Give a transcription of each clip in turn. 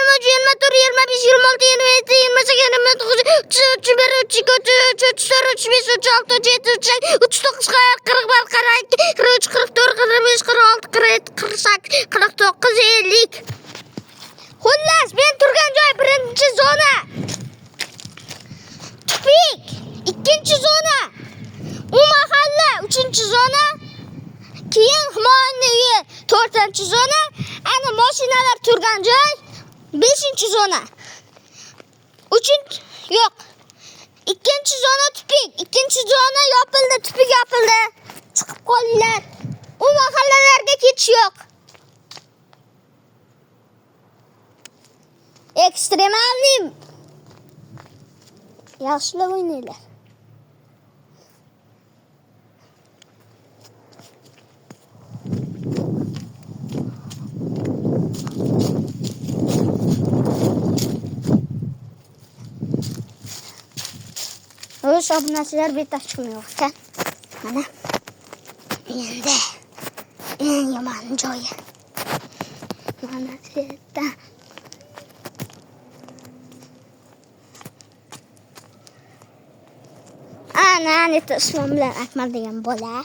23, 24, 25, 26, 27, 28, 29, 30, 31, 32, 33, 34, 35, 36, 37, 38, 39, 40, 41, 42, 43, 44, 45, 46, 47, 48, 49, 50. Xullas, men turgan joy birinchi zona. Tupik, ikkinchi zona. U mahalla, uchinchi zona. Keyin himoyaning uyi, to'rtinchi zona. Ana mashinalar turgan joy, beshinchi zona. Yo'q. Ikkinchi zona tupik, ikkinchi zona yopildi, tupik yopildi. Chiqib qolinglar. U mahallalarga ketish yo'q. Ekstremalni yaxshilab o'ynaylar. O'z obunachilar betaf chiqmay ekan. Mana endi eng yomon joyi. Mana bu yerda ana ismim bilan Akmal degan bola.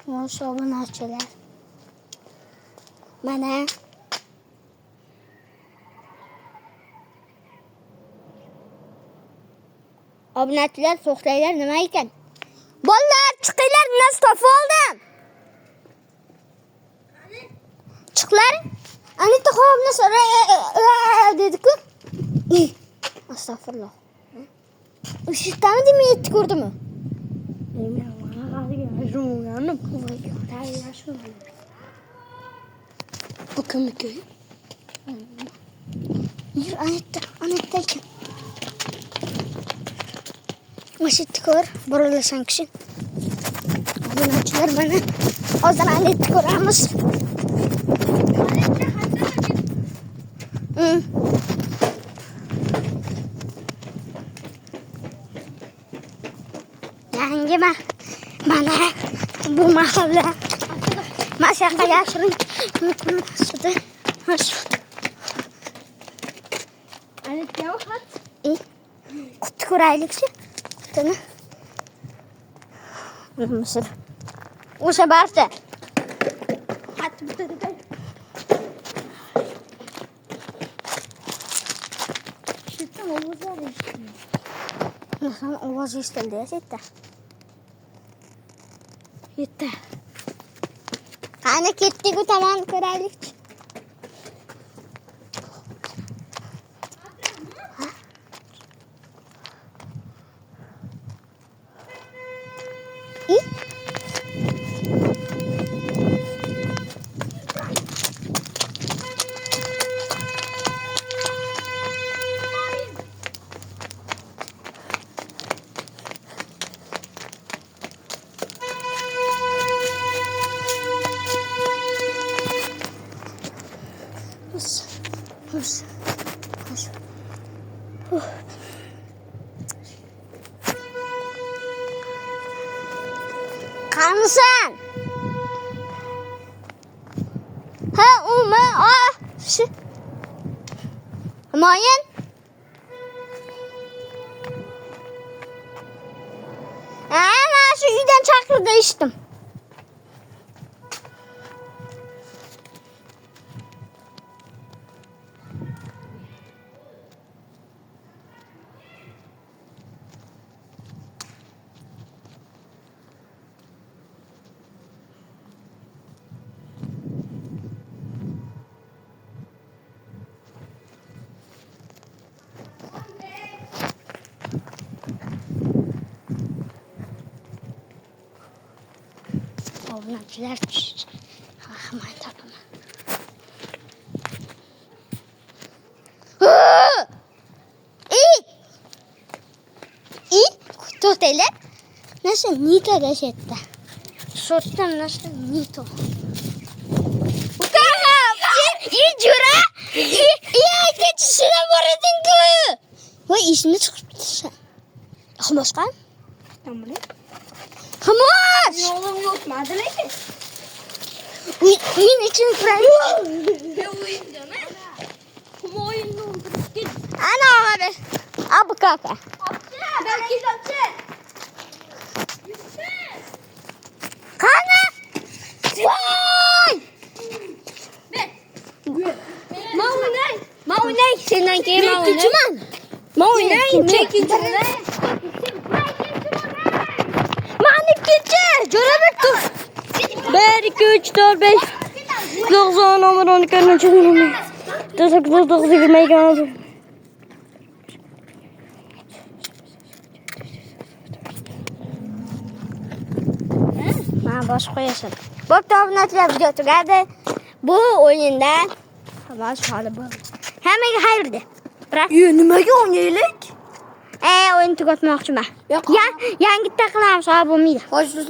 Yosh obunachilar. Mana obunachilar to'xtanglar, nima ekan? Bolalar chiqinglar, nas topib oldim. Chiqlar. Anita xobni dedi-ku. Astagfirullah. Ushitami demay yetdi ko'rdimi? Bu kimniki? Yur, Anita ekan. O'shitdi ko'r, burilasan kishi. Obunachilar mana hozir Anita ko'ramiz. Yangi mana bu mahalla mashaqa yashirin sudi. Anita yo'q. Qutni ko'raylik-chi. Qutini. Misl. O'sha barcha. Xat bitadi. Shitdan ovozlar eshitildi. Mana ovoz eshitildi, setta. Yetti. Qani ketdik, u tomon ko'raylik. Qanisan? Humoyun. Mana shu uydan chaqirdi eshitdim. Obunachilar rahmat topaman. To'xtanglar. Nasıl nito dashayapti. So'tdan nasıl nito. Jura. Ketishdan bor eding-ku. Voy, ishni chiqibdi. Xomosqan? Xomos! Yo'lim yotmadi lekin. Uyun için kurayım. O'yindami? Humoyinni o'ldirishga. Ana abi. Abi kafe. Belki dapchi. Kana. Voy! Ma o'ynay. Sendan keyin ma o'ynay. Ikkinchiman. Ma o'ynay. Men ikkinchiman. Men ikkinchi. Jo'rabek tur. 1 2 3 4 5 90 11 12 13 14 19 20 Mana bosh qo'yasan. Bo'pti, obunachilar video tugadi. Bu o'yinda xalos hali bor. Hammaga xayr de. Biroq nimaga o'ynaylik? o'yin tugatmoqchiman. Yangitda qilamiz, bo'lmaydi.